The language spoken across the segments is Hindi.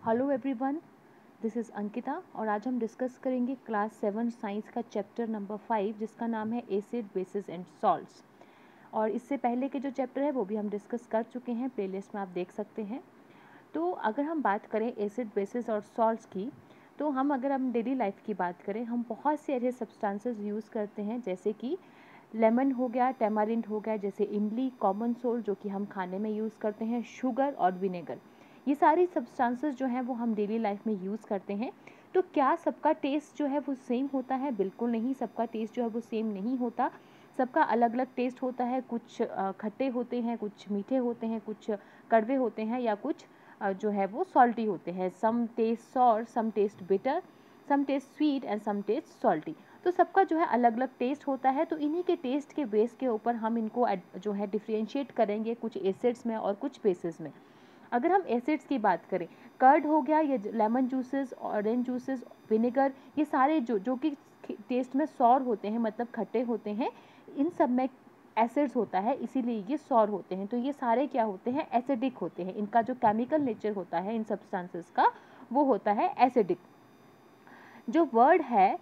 Hello everyone, this is Ankita और आज हम डिस्कस करेंगे क्लास 7 साइंस का चैप्टर नंबर 5 जिसका नाम है एसिड बेसिस एंड सॉल्ट्स। और इससे पहले के जो चैप्टर है वो भी हम डिस्कस कर चुके हैं, प्लेलिस्ट में आप देख सकते हैं। तो अगर हम बात करें एसिड बेसिस और सॉल्ट्स की, तो अगर हम डेली लाइफ की बात करें, हम बहुत से ऐसे सब्सटेंसेस यूज़ करते हैं जैसे कि लेमन हो गया, टेमारिंड हो गया, जैसे इमली, कॉमन सोल्ट जो कि हम खाने में यूज़ करते हैं, शुगर और विनेगर। ये सारी सब्सटेंसेस जो हैं वो हम डेली लाइफ में यूज़ करते हैं। तो क्या सबका टेस्ट जो है वो सेम होता है? बिल्कुल नहीं, सबका टेस्ट जो है वो सेम नहीं होता। सबका अलग अलग टेस्ट होता है। कुछ खट्टे होते हैं, कुछ मीठे होते हैं, कुछ कड़वे होते हैं, या कुछ जो है वो सॉल्टी होते हैं। Some taste sour, some taste bitter, some taste sweet and some taste salty. तो सबका जो है अलग अलग टेस्ट होता है। तो इन्हीं के टेस्ट के बेस के ऊपर हम इनको जो है डिफ्रेंशिएट करेंगे कुछ एसिड्स में और कुछ बेसिस में। अगर हम एसिड्स की बात करें, कर्ड हो गया, ये lemon juices, orange juices, vinegar, ये सारे जो कि टेस्ट में सॉर होते हैं, मतलब खट्टे होते हैं, इन सब में एसिड्स होता है, इसीलिए ये सॉर होते हैं। तो ये सारे क्या होते हैं? एसिडिक होते हैं। इनका जो केमिकल नेचर होता है इन सब्सटेंसेस का, वो होता है एसिडिक। जो वर्ड है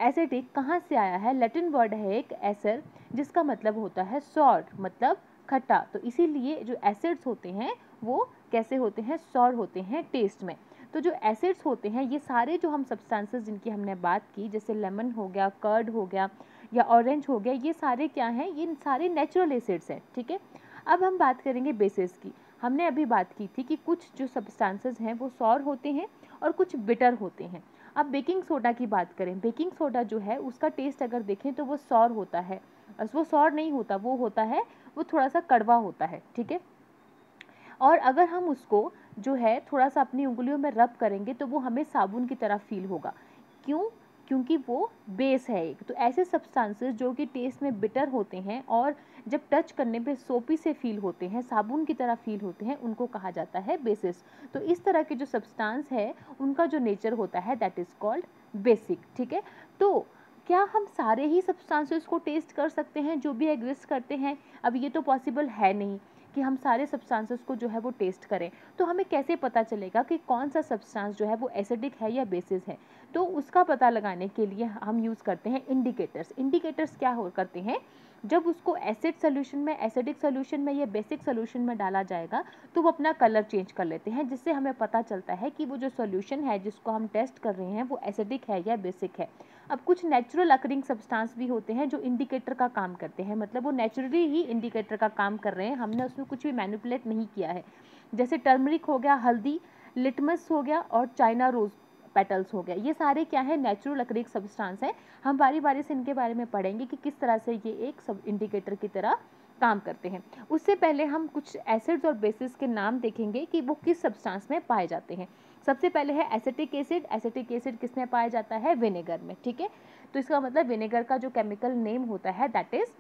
एसिडिक कहाँ से आया है? लैटिन वर्ड है एक एसर, जिसका मतलब होता है सॉर, मतलब खट्टा। तो इसीलिए जो एसिड्स होते हैं वो कैसे होते हैं? सॉर होते हैं टेस्ट में। तो जो एसिड्स होते हैं, ये सारे जो हम सब्सटेंसेस जिनकी हमने बात की, जैसे लेमन हो गया, कर्ड हो गया या ऑरेंज हो गया, ये सारे क्या हैं? ये सारे नेचुरल एसिड्स हैं। ठीक है, अब हम बात करेंगे बेसिस की। हमने अभी बात की थी कि कुछ जो सब्सटेंसेस हैं वो सॉर होते हैं और कुछ बिटर होते हैं। अब बेकिंग सोडा की बात करें, बेकिंग सोडा जो है उसका टेस्ट अगर देखें तो वो सॉर होता है। वो सॉर नहीं होता, वो होता है, वो थोड़ा सा कड़वा होता है। ठीक है, और अगर हम उसको जो है थोड़ा सा अपनी उंगलियों में रब करेंगे तो वो हमें साबुन की तरह फील होगा। क्यों? क्योंकि वो बेस है एक। तो ऐसे सब्सटेंसेस जो कि टेस्ट में बिटर होते हैं और जब टच करने पे सोपी से फील होते हैं, साबुन की तरह फील होते हैं, उनको कहा जाता है बेसिस। तो इस तरह के जो सब्सटेंस है उनका जो नेचर होता है दैट इज कॉल्ड बेसिक। ठीक है, तो क्या हम सारे ही सब्सटेंसेस को टेस्ट कर सकते हैं जो भी एग्जिस्ट करते हैं? अब ये तो पॉसिबल है नहीं कि हम सारे सब्सटेंसेस को जो है वो टेस्ट करें। तो हमें कैसे पता चलेगा कि कौन सा सब्सटेंस जो है वो एसिडिक है या बेसिस है? तो उसका पता लगाने के लिए हम यूज़ करते हैं इंडिकेटर्स। इंडिकेटर्स क्या हो करते हैं? जब उसको एसिड सोल्यूशन में, एसिडिक सोल्यूशन में या बेसिक सोल्यूशन में डाला जाएगा तो वो अपना कलर चेंज कर लेते हैं, जिससे हमें पता चलता है कि वो जो सोल्यूशन है जिसको हम टेस्ट कर रहे हैं वो एसिडिक है या बेसिक है। अब कुछ नेचुरल अकरिंग सब्सटेंस भी होते हैं जो इंडिकेटर का काम करते हैं, मतलब वो नेचुरली ही इंडिकेटर का काम कर रहे हैं, हमने उसमें कुछ भी मैनिपुलेट नहीं किया है। जैसे टर्मरिक हो गया, हल्दी, लिटमस हो गया और चाइना रोज पेटल्स हो गया, ये सारे क्या है? नेचुरल अकरिंग सब्सटेंस है। हम बारी बारी से इनके बारे में पढ़ेंगे कि किस तरह से ये एक सब इंडिकेटर की तरह काम करते हैं। उससे पहले हम कुछ एसिड्स और बेसिस के नाम देखेंगे कि वो किस सब्सटेंस में पाए जाते हैं। सबसे पहले है एसिटिक एसिड। एसिटिक एसिड किस में पाया जाता है? विनेगर में। ठीक है, तो इसका मतलब विनेगर का जो केमिकल नेम होता है that is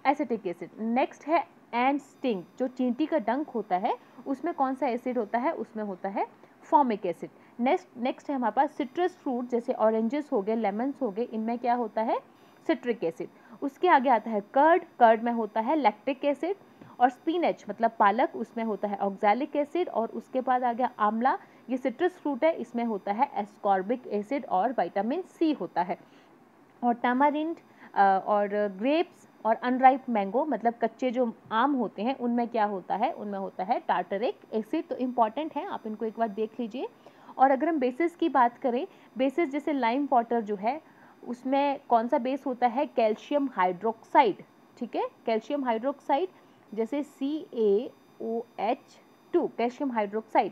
acetic acid. Next है एंड स्टिंग, जो चींटी का डंक होता है उसमें कौन सा एसिड होता है? उसमें होता है फॉर्मिक एसिड। नेक्स्ट है हमारे पास सिट्रस फ्रूट, जैसे ऑरेंजेस हो गए, लेमन्स हो गए, इनमें क्या होता है? Citric acid. उसके आगे आता है कर्ड। कर्ड में होता है लैक्टिक एसिड। और स्पिनच मतलब पालक, उसमें होता है ऑक्सैलिक एसिड। और उसके बाद आ गया आंवला, ये सिट्रस फ्रूट है, इसमें होता है एस्कॉर्बिक एसिड और विटामिन सी होता है। और टैमारिंड और ग्रेप्स और अनराइप मैंगो मतलब कच्चे जो आम होते हैं उनमें क्या होता है? उनमें होता है टार्टरिक एसिड। तो इंपॉर्टेंट है, आप इनको एक बार देख लीजिए। और अगर हम बेसिस की बात करें, बेसिस जैसे लाइम वाटर जो है उसमें कौन सा बेस होता है? Calcium hydroxide. ठीक है, कैल्शियम हाइड्रोक्साइड, जैसे CaOH2, कैल्शियम हाइड्रोक्साइड।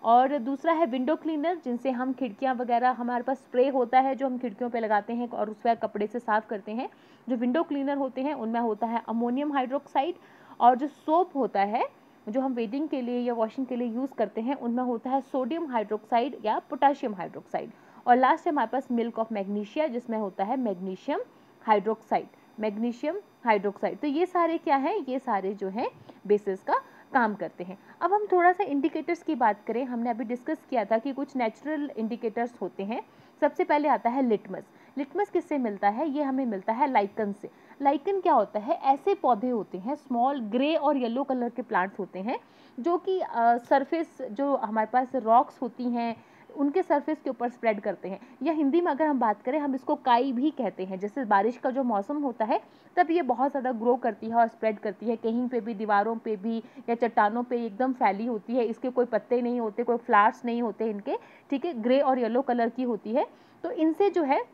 और दूसरा है विंडो क्लीनर, जिनसे हम खिड़कियां वगैरह, हमारे पास स्प्रे होता है जो हम खिड़कियों पे लगाते हैं और उस पर कपड़े से साफ करते हैं। जो विंडो क्लीनर होते हैं उनमें होता है अमोनियम हाइड्रोक्साइड। और जो सोप होता है जो हम वेडिंग के लिए या वॉशिंग के लिए यूज़ करते हैं उनमें होता है सोडियम हाइड्रोक्साइड या पोटाशियम हाइड्रोक्साइड। और लास्ट है हमारे पास मिल्क ऑफ मैग्नीशिया, जिसमें होता है मैग्नीशियम हाइड्रोक्साइड। Magnesium hydroxide. तो ये सारे क्या है? ये सारे जो है बेसिस का काम करते हैं। अब हम थोड़ा सा इंडिकेटर्स की बात करें, हमने अभी डिस्कस किया था कि कुछ नेचुरल इंडिकेटर्स होते हैं। सबसे पहले आता है लिटमस। लिटमस किससे मिलता है? ये हमें मिलता है लाइकन से। लाइकन क्या होता है? ऐसे पौधे होते हैं, स्मॉल ग्रे और येलो कलर के प्लांट्स होते हैं, जो कि सरफेस जो हमारे पास रॉक्स होती हैं उनके सरफेस के ऊपर स्प्रेड करते हैं, या हिंदी में अगर हम बात करें हम इसको काई भी कहते हैं। जैसे बारिश का जो मौसम होता है तब ये बहुत ज़्यादा ग्रो करती है और स्प्रेड करती है, कहीं पे भी, दीवारों पे भी या चट्टानों पे एकदम फैली होती है। इसके कोई पत्ते नहीं होते, कोई फ्लावर्स नहीं होते इनके, ठीक है, ग्रे और येलो कलर की होती है। तो इनसे जो है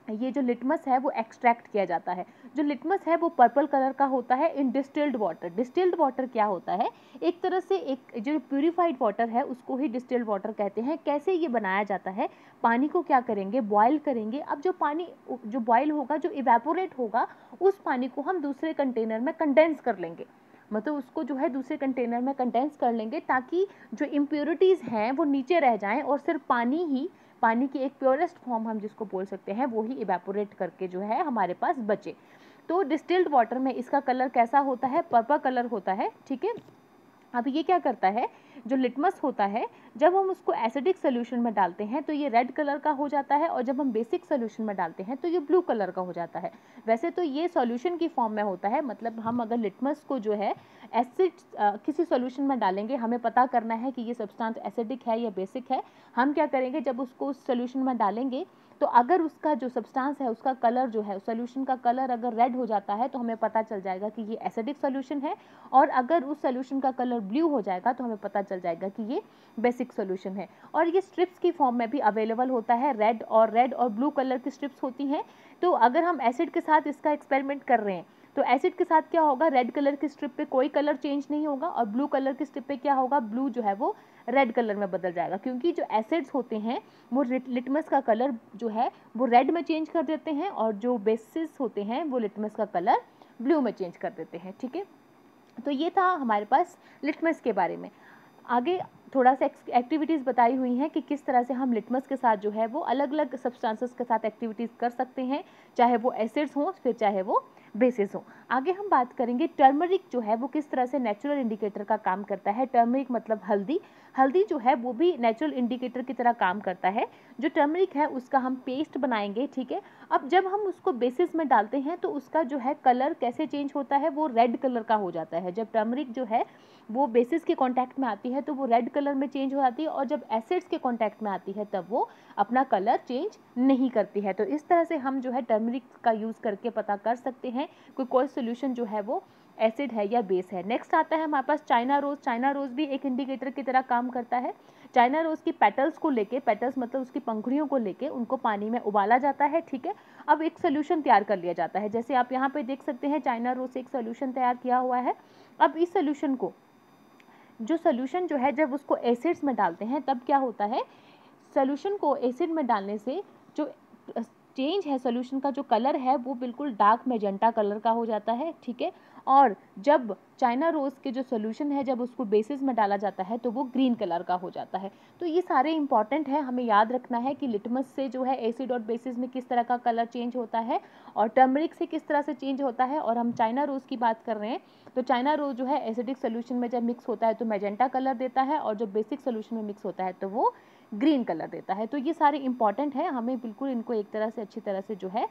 ये जो लिटमस है वो एक्सट्रैक्ट किया जाता है। जो लिटमस है वो पर्पल कलर का होता है इन डिस्टिल्ड वाटर। डिस्टिल्ड वाटर क्या होता है? एक तरह से एक जो प्यूरिफाइड वाटर है उसको ही डिस्टिल्ड वाटर कहते हैं। कैसे ये बनाया जाता है? पानी को क्या करेंगे? बॉयल करेंगे। अब जो पानी जो बॉयल होगा, जो इवेपोरेट होगा, उस पानी को हम दूसरे कंटेनर में कंडेंस कर लेंगे। मतलब उसको जो है दूसरे कंटेनर में कंडेंस कर लेंगे ताकि जो इम्प्योरिटीज़ हैं वो नीचे रह जाएं और सिर्फ पानी की एक प्योरेस्ट फॉर्म हम जिसको बोल सकते हैं वो ही इवेपोरेट करके जो है हमारे पास बचे। तो डिस्टिल्ड वाटर में इसका कलर कैसा होता है? पर्पल कलर होता है, ठीक है। अब ये क्या करता है? जो लिटमस होता है, जब हम उसको एसिडिक सोल्यूशन में डालते हैं तो ये रेड कलर का हो जाता है, और जब हम बेसिक सोल्यूशन में डालते हैं तो ये ब्लू कलर का हो जाता है। वैसे तो ये सॉल्यूशन की फॉर्म में होता है, मतलब हम अगर लिटमस को जो है एसिड किसी सॉल्यूशन में डालेंगे, हमें पता करना है कि ये सब्सटेंस एसिडिक है या बेसिक है। हम क्या करेंगे? जब उसको उस सॉल्यूशन में डालेंगे तो अगर उसका जो सब्सटेंस है उसका कलर जो है, सॉल्यूशन का कलर अगर रेड हो जाता है तो हमें पता चल जाएगा कि ये एसिडिक सॉल्यूशन है, और अगर उस सॉल्यूशन का कलर ब्लू हो जाएगा तो हमें पता चल जाएगा कि ये बेसिक सॉल्यूशन है। और ये स्ट्रिप्स की फॉर्म में भी अवेलेबल होता है, रेड और ब्लू कलर की स्ट्रिप्स होती हैं। तो अगर हम एसिड के साथ इसका एक्सपेरिमेंट कर रहे हैं तो एसिड के साथ क्या होगा? रेड कलर की स्ट्रिप पे कोई कलर चेंज नहीं होगा, और ब्लू कलर की स्ट्रिप पे क्या होगा? ब्लू जो है वो रेड कलर में बदल जाएगा, क्योंकि जो एसिड्स होते हैं वो लिटमस का कलर जो है वो रेड में चेंज कर देते हैं, और जो बेसिस होते हैं वो लिटमस का कलर ब्लू में चेंज कर देते हैं, ठीक है। तो ये था हमारे पास लिटमस के बारे में। आगे थोड़ा सा एक्टिविटीज़ बताई हुई हैं कि किस तरह से हम लिटमस के साथ जो है वो अलग अलग सब्सटेंसेस के साथ एक्टिविटीज़ कर सकते हैं, चाहे वो एसिड्स हों फिर चाहे वो बेसिस हों। आगे हम बात करेंगे टर्मरिक जो है वो किस तरह से नेचुरल इंडिकेटर का काम करता है। टर्मरिक मतलब हल्दी। हल्दी जो है वो भी नेचुरल इंडिकेटर की तरह काम करता है। जो टर्मरिक है उसका हम पेस्ट बनाएंगे, ठीक है। अब जब हम उसको बेसिस में डालते हैं तो उसका जो है कलर कैसे चेंज होता है? वो रेड कलर का हो जाता है। जब टर्मरिक जो है वो बेसिस के कांटेक्ट में आती है तो वो रेड कलर में चेंज हो जाती है, और जब एसिड्स के कांटेक्ट में आती है तब वो अपना कलर चेंज नहीं करती है। तो इस तरह से हम जो है टर्मरिक का यूज़ करके पता कर सकते हैं कि कोई सोल्यूशन जो है वो एसिड है या बेस है। नेक्स्ट आता है हमारे पास चाइना रोज। चाइना रोज भी एक इंडिकेटर की तरह काम करता है। चाइना रोज की पेटल्स को लेके, पेटल्स मतलब उसकी पंखुड़ियों को लेके उनको पानी में उबाला जाता है, ठीक है। अब एक सोल्यूशन तैयार कर लिया जाता है, जैसे आप यहाँ पे देख सकते हैं चाइना रोज से एक सोल्यूशन तैयार किया हुआ है। अब इस सोल्यूशन को जो सोल्यूशन जो है जब उसको एसिड्स में डालते हैं तब क्या होता है? सोल्यूशन को एसिड में डालने से जो चेंज है, सोल्यूशन का जो कलर है वो बिल्कुल डार्क मैजेंटा कलर का हो जाता है, ठीक है। और जब चाइना रोज के जो सोल्यूशन है जब उसको बेसिस में डाला जाता है तो वो ग्रीन कलर का हो जाता है। तो ये सारे इंपॉर्टेंट है, हमें याद रखना है कि लिटमस से जो है एसिड और बेसिस में किस तरह का कलर चेंज होता है, और टर्मरिक से किस तरह से चेंज होता है। और हम चाइना रोज की बात कर रहे हैं तो चाइना रोज जो है एसिडिक सोल्यूशन में जब मिक्स होता है तो मैजेंटा कलर देता है, और जब बेसिक सोल्यूशन में मिक्स होता है तो वो ग्रीन कलर देता है। तो ये सारे इंपॉर्टेंट है, हमें बिल्कुल इनको एक तरह से अच्छी तरह से जो है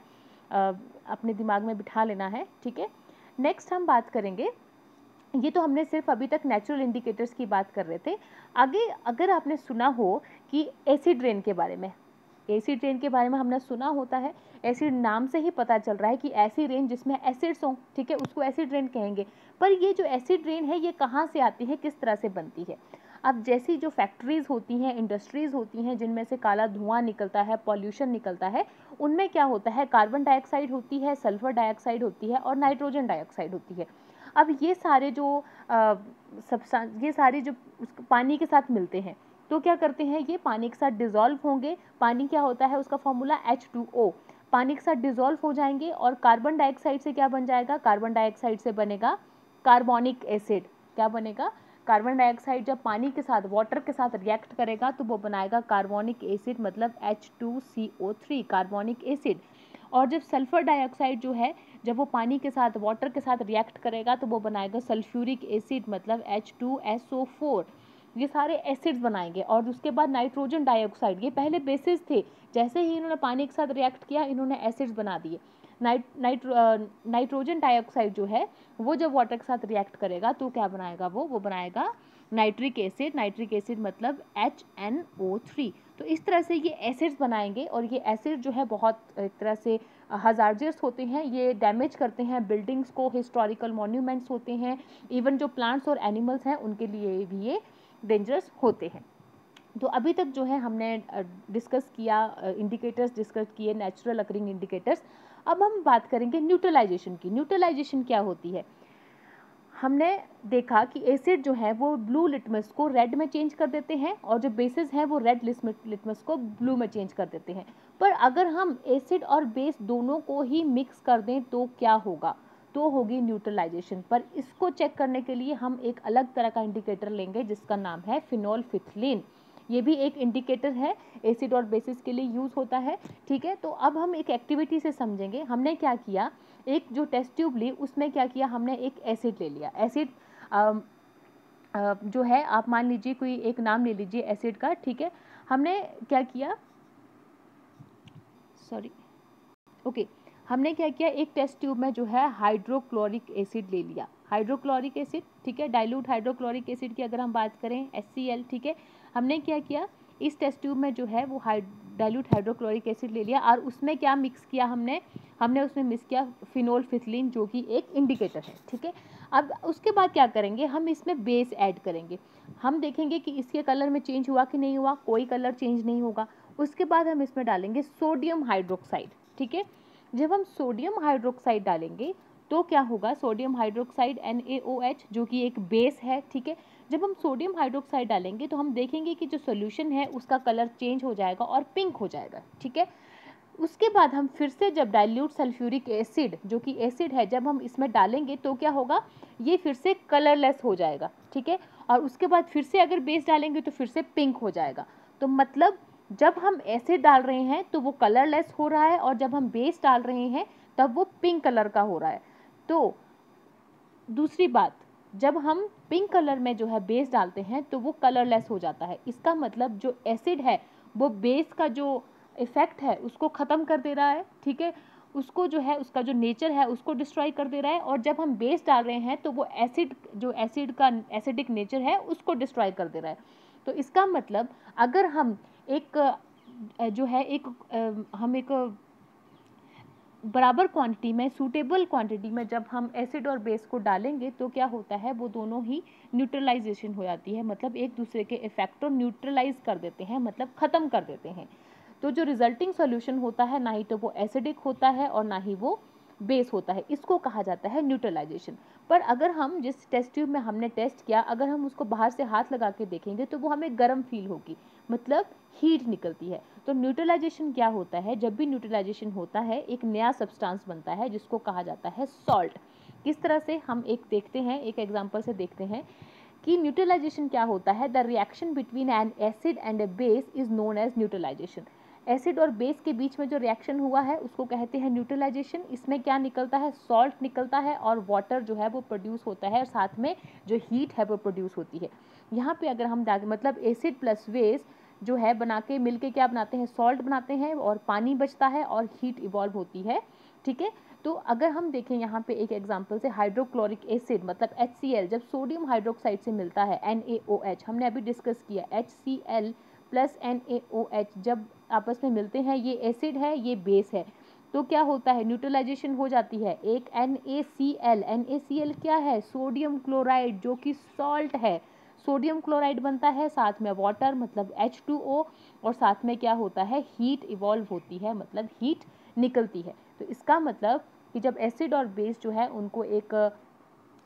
अपने दिमाग में बिठा लेना है, ठीक है। नेक्स्ट हम बात करेंगे, ये तो हमने सिर्फ अभी तक नेचुरल इंडिकेटर्स की बात कर रहे थे। आगे अगर आपने सुना हो कि एसिड रेन के बारे में, एसिड रेन के बारे में हमने सुना होता है। एसिड नाम से ही पता चल रहा है कि ऐसी रेन जिसमें एसिड्स हों, ठीक है, उसको एसिड रेन कहेंगे। पर ये जो एसिड रेन है ये कहाँ से आती है, किस तरह से बनती है? अब जैसी जो फैक्ट्रीज होती हैं, इंडस्ट्रीज होती हैं जिनमें से काला धुआं निकलता है, पॉल्यूशन निकलता है, उनमें क्या होता है? कार्बन डाइऑक्साइड होती है, सल्फर डाइऑक्साइड होती है और नाइट्रोजन डाइऑक्साइड होती है। अब ये सारे जो ये सारे जो पानी के साथ मिलते हैं तो क्या करते हैं? ये पानी के साथ डिज़ोल्व होंगे। पानी क्या होता है? उसका फॉर्मूला H2O। पानी के साथ डिज़ोल्व हो जाएंगे और कार्बन डाइऑक्साइड से क्या बन जाएगा? कार्बन डाइऑक्साइड से बनेगा कार्बोनिक एसिड। क्या बनेगा? कार्बन डाइऑक्साइड जब पानी के साथ, वाटर के साथ रिएक्ट करेगा तो वो बनाएगा कार्बोनिक एसिड, मतलब H2CO3 कार्बोनिक एसिड। और जब सल्फर डाइऑक्साइड जो है जब वो पानी के साथ वाटर के साथ रिएक्ट करेगा तो वो बनाएगा सल्फ्यूरिक एसिड मतलब H2SO4, ये सारे एसिड्स बनाएंगे। और उसके बाद नाइट्रोजन डाइऑक्साइड, ये पहले बेसिस थे, जैसे ही इन्होंने पानी के साथ रिएक्ट किया इन्होंने एसिड्स बना दिए। नाइट्रोजन डाइऑक्साइड जो है वो जब वाटर के साथ रिएक्ट करेगा तो क्या बनाएगा, वो बनाएगा नाइट्रिक एसिड, नाइट्रिक एसिड मतलब HNO3। तो इस तरह से ये एसिड्स बनाएंगे और ये एसिड जो है बहुत एक तरह से हजार्जियस होते हैं, ये डैमेज करते हैं बिल्डिंग्स को, हिस्टोरिकल मॉन्यूमेंट्स होते हैं, इवन जो प्लांट्स और एनिमल्स हैं उनके लिए भी ये डेंजरस होते हैं। तो अभी तक जो है हमने डिस्कस किया इंडिकेटर्स, डिस्कस किए नेचुरल अकरिंग इंडिकेटर्स। अब हम बात करेंगे न्यूट्रलाइजेशन की। न्यूट्रलाइजेशन क्या होती है? हमने देखा कि एसिड जो है वो ब्लू लिटमस को रेड में चेंज कर देते हैं और जो बेसिस हैं वो रेड लिटमस को ब्लू में चेंज कर देते हैं। पर अगर हम एसिड और बेस दोनों को ही मिक्स कर दें तो क्या होगा, तो होगी न्यूट्रलाइजेशन। पर इसको चेक करने के लिए हम एक अलग तरह का इंडिकेटर लेंगे जिसका नाम है फिनोल्फिथिलीन। ये भी एक इंडिकेटर है, एसिड और बेसिस के लिए यूज होता है। ठीक है, तो अब हम एक एक्टिविटी से समझेंगे। हमने क्या किया, एक जो टेस्ट ट्यूब ली उसमें क्या किया, हमने एक एसिड ले लिया। एसिड जो है आप मान लीजिए कोई एक नाम ले लीजिए एसिड का। ठीक है, हमने क्या किया, हमने क्या किया, एक टेस्ट ट्यूब में जो है हाइड्रोक्लोरिक एसिड ले लिया। हाइड्रोक्लोरिक एसिड, ठीक है, डाइल्यूट हाइड्रोक्लोरिक एसिड की अगर हम बात करें HCl। ठीक है, हमने क्या किया, इस टेस्ट ट्यूब में जो है वो डाइल्यूट हाइड्रोक्लोरिक एसिड ले लिया और उसमें क्या मिक्स किया हमने उसमें मिक्स किया फिनोल्फिथिलीन जो कि एक इंडिकेटर है। ठीक है, अब उसके बाद क्या करेंगे, हम इसमें बेस ऐड करेंगे। हम देखेंगे कि इसके कलर में चेंज हुआ कि नहीं हुआ, कोई कलर चेंज नहीं होगा। उसके बाद हम इसमें डालेंगे सोडियम हाइड्रोक्साइड। ठीक है, जब हम सोडियम हाइड्रोक्साइड डालेंगे तो क्या होगा, सोडियम हाइड्रोक्साइड NaOH जो कि एक बेस है। ठीक है, जब हम सोडियम हाइड्रोक्साइड डालेंगे तो हम देखेंगे कि जो सोल्यूशन है उसका कलर चेंज हो जाएगा और पिंक हो जाएगा। ठीक है, उसके बाद हम फिर से जब डाइल्यूट सल्फ्यूरिक एसिड जो कि एसिड है जब हम इसमें डालेंगे तो क्या होगा, ये फिर से कलरलेस हो जाएगा। ठीक है, और उसके बाद फिर से अगर बेस डालेंगे तो फिर से पिंक हो जाएगा। तो मतलब जब हम एसिड डाल रहे हैं तो वो कलरलेस हो रहा है और जब हम बेस डाल रहे हैं तब वो पिंक कलर का हो रहा है। तो दूसरी बात, जब हम पिंक कलर में जो है बेस डालते हैं तो वो कलरलेस हो जाता है। इसका मतलब जो एसिड है वो बेस का जो इफेक्ट है उसको ख़त्म कर दे रहा है। ठीक है, उसको जो है उसका जो नेचर है उसको डिस्ट्रॉय कर दे रहा है और जब हम बेस डाल रहे हैं तो वो एसिड का एसिडिक नेचर है उसको डिस्ट्रॉय कर दे रहा है। तो इसका मतलब अगर हम एक जो है हम एक बराबर क्वांटिटी में, सूटेबल क्वांटिटी में जब हम एसिड और बेस को डालेंगे तो क्या होता है, वो दोनों ही न्यूट्रलाइजेशन हो जाती है, मतलब एक दूसरे के इफेक्ट को न्यूट्रलाइज कर देते हैं, मतलब ख़त्म कर देते हैं। तो जो रिजल्टिंग सॉल्यूशन होता है ना ही तो वो एसिडिक होता है और ना ही वो बेस होता है, इसको कहा जाता है न्यूट्रलाइजेशन। पर अगर हम जिस टेस्ट ट्यूब में हमने टेस्ट किया अगर हम उसको बाहर से हाथ लगा के देखेंगे तो वो हमें गर्म फील होगी, मतलब हीट निकलती है। तो न्यूट्रलाइजेशन क्या होता है, जब भी न्यूट्रलाइजेशन होता है एक नया सब्सटेंस बनता है जिसको कहा जाता है सॉल्ट। किस तरह से, हम एक देखते हैं, एक एग्जांपल से देखते हैं कि न्यूट्रलाइजेशन क्या होता है। The reaction between an acid and a base is known as neutralisation. Acid और बेस के बीच में जो रिएक्शन हुआ है उसको कहते हैं न्यूट्रलाइजेशन। इसमें क्या निकलता है, सॉल्ट निकलता है और वाटर जो है वो प्रोड्यूस होता है और साथ में जो हीट है वो प्रोड्यूस होती है। यहाँ पे अगर हम मतलब एसिड प्लस बेस जो है बना के मिल के क्या बनाते हैं, सॉल्ट बनाते हैं और पानी बचता है और हीट इवॉल्व होती है। ठीक है, तो अगर हम देखें यहाँ पे एक एग्जांपल से हाइड्रोक्लोरिक एसिड मतलब HCl जब सोडियम हाइड्रोक्साइड से मिलता है NaOH, हमने अभी डिस्कस किया HCl प्लस NaOH जब आपस में मिलते हैं, ये एसिड है ये बेस है, तो क्या होता है, न्यूट्रलाइजेशन हो जाती है। एक NaCl क्या है, सोडियम क्लोराइड जो कि सॉल्ट है, सोडियम क्लोराइड बनता है, साथ में वाटर मतलब H2O और साथ में क्या होता है, हीट इवॉल्व होती है, मतलब हीट निकलती है। तो इसका मतलब कि जब एसिड और बेस जो है उनको एक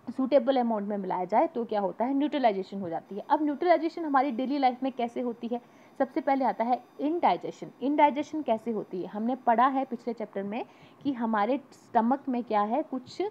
सूटेबल अमाउंट में मिलाया जाए तो क्या होता है, न्यूट्रलाइजेशन हो जाती है। अब न्यूट्रलाइजेशन हमारी डेली लाइफ में कैसे होती है, सबसे पहले आता है इनडाइजेशन। इनडाइजेशन कैसे होती है, हमने पढ़ा है पिछले चैप्टर में कि हमारे स्टमक में क्या है, कुछ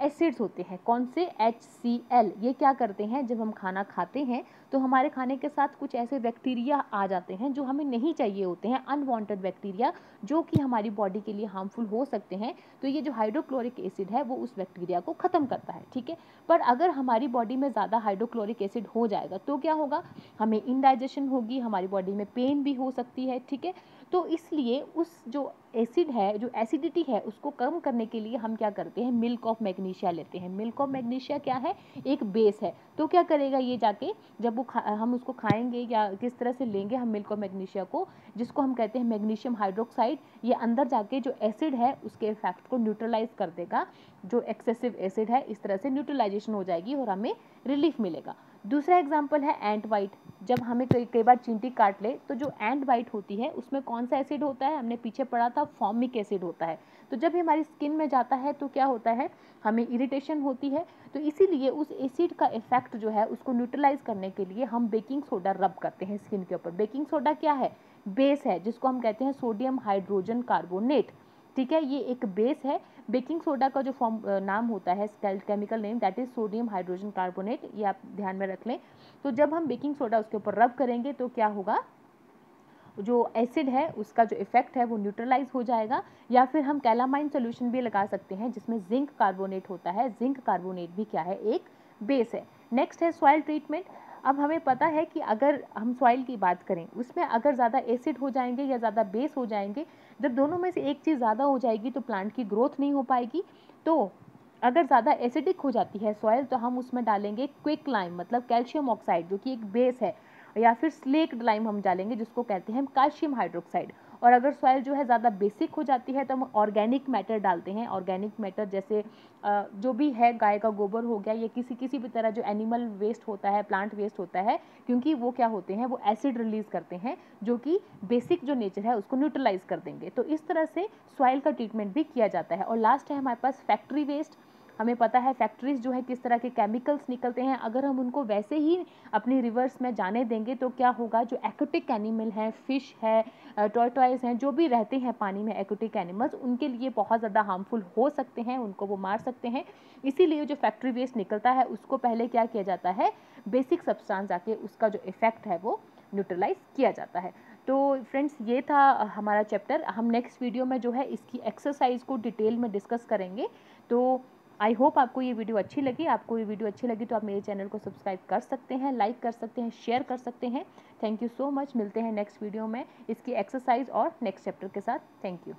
एसिड्स होते हैं, कौन से, HCl। ये क्या करते हैं, जब हम खाना खाते हैं तो हमारे खाने के साथ कुछ ऐसे बैक्टीरिया आ जाते हैं जो हमें नहीं चाहिए होते हैं, अनवांटेड बैक्टीरिया जो कि हमारी बॉडी के लिए हार्मफुल हो सकते हैं। तो ये जो हाइड्रोक्लोरिक एसिड है वो उस बैक्टीरिया को ख़त्म करता है, ठीक है। पर अगर हमारी बॉडी में ज़्यादा हाइड्रोक्लोरिक एसिड हो जाएगा तो क्या होगा, हमें इनडाइजेशन होगी, हमारी बॉडी में पेन भी हो सकती है, ठीक है। तो इसलिए उस जो एसिड है, जो एसिडिटी है, उसको कम करने के लिए हम क्या करते हैं, मिल्क ऑफ मैग्नीशिया लेते हैं। मिल्क ऑफ मैग्नीशिया क्या है, एक बेस है। तो क्या करेगा ये जाके, जब वो हम उसको खाएंगे या किस तरह से लेंगे हम मिल्क ऑफ मैग्नीशिया को, जिसको हम कहते हैं मैग्नीशियम हाइड्रोक्साइड, ये अंदर जाके जो एसिड है उसके इफेक्ट को न्यूट्रलाइज कर देगा। जो एक्सेसिव एसिड है इस तरह से न्यूट्रलाइजेशन हो जाएगी और हमें रिलीफ मिलेगा। दूसरा एग्जाम्पल है एंट वाइट। जब हमें कई बार चींटी काट ले तो जो एंट वाइट होती है उसमें कौन सा एसिड होता है, हमने पीछे पढ़ा था, फॉर्मिक एसिड होता है। तो जब हमारी स्किन में जाता है तो क्या होता है, हमें इरिटेशन होती है। तो इसीलिए उस एसिड का इफेक्ट जो है उसको न्यूट्रलाइज करने के लिए हम बेकिंग सोडा रब करते हैं स्किन के ऊपर। बेकिंग सोडा क्या है, बेस है, जिसको हम कहते हैं सोडियम हाइड्रोजन कार्बोनेट, ठीक है। ये एक बेस है। बेकिंग सोडा का जो नाम होता है, chemical name, that is sodium hydrogen carbonate, ये आप ध्यान में रख लें। तो जब हम बेकिंग सोडा उसके ऊपर रब करेंगे तो क्या होगा, जो एसिड है उसका जो इफेक्ट है वो न्यूट्रलाइज हो जाएगा। या फिर हम कैलामाइन सोल्यूशन भी लगा सकते हैं जिसमें जिंक कार्बोनेट होता है। जिंक कार्बोनेट भी क्या है, एक बेस है। नेक्स्ट है सॉइल ट्रीटमेंट। अब हमें पता है कि अगर हम सॉइल की बात करें, उसमें अगर ज़्यादा एसिड हो जाएंगे या ज़्यादा बेस हो जाएंगे, जब दोनों में से एक चीज़ ज़्यादा हो जाएगी तो प्लांट की ग्रोथ नहीं हो पाएगी। तो अगर ज़्यादा एसिडिक हो जाती है सॉइल तो हम उसमें डालेंगे क्विक लाइम, मतलब कैल्शियम ऑक्साइड, जो कि एक बेस है, या फिर स्लेक्ड लाइम हम डालेंगे जिसको कहते हैं कैल्शियम हाइड्रोक्साइड। और अगर सॉइल जो है ज़्यादा बेसिक हो जाती है तो हम ऑर्गेनिक मैटर डालते हैं। ऑर्गेनिक मैटर जैसे जो भी है, गाय का गोबर हो गया, या किसी भी तरह जो एनिमल वेस्ट होता है, प्लांट वेस्ट होता है, क्योंकि वो क्या होते हैं, वो एसिड रिलीज करते हैं जो कि बेसिक जो नेचर है उसको न्यूट्रलाइज कर देंगे। तो इस तरह से सॉइल का ट्रीटमेंट भी किया जाता है। और लास्ट है हमारे पास फैक्ट्री वेस्ट। हमें पता है फैक्ट्रीज जो है किस तरह के केमिकल्स निकलते हैं, अगर हम उनको वैसे ही अपनी रिवर्स में जाने देंगे तो क्या होगा, जो एक्वेटिक एनिमल हैं, फिश है, टॉर्टॉइस हैं, जो भी रहते हैं पानी में एक्वेटिक एनिमल्स, उनके लिए बहुत ज़्यादा हार्मफुल हो सकते हैं, उनको वो मार सकते हैं। इसीलिए जो फैक्ट्री वेस्ट निकलता है उसको पहले क्या किया जाता है, बेसिक सब्सटेंस आके उसका जो इफेक्ट है वो न्यूट्रलाइज किया जाता है। तो फ्रेंड्स, ये था हमारा चैप्टर। हम नेक्स्ट वीडियो में जो है इसकी एक्सरसाइज को डिटेल में डिस्कस करेंगे। तो आई होप आपको ये वीडियो अच्छी लगी। आपको ये वीडियो अच्छी लगी तो आप मेरे चैनल को सब्सक्राइब कर सकते हैं, लाइक कर सकते हैं, शेयर कर सकते हैं। Thank you so much. मिलते हैं नेक्स्ट वीडियो में इसकी एक्सरसाइज और नेक्स्ट चैप्टर के साथ। Thank you.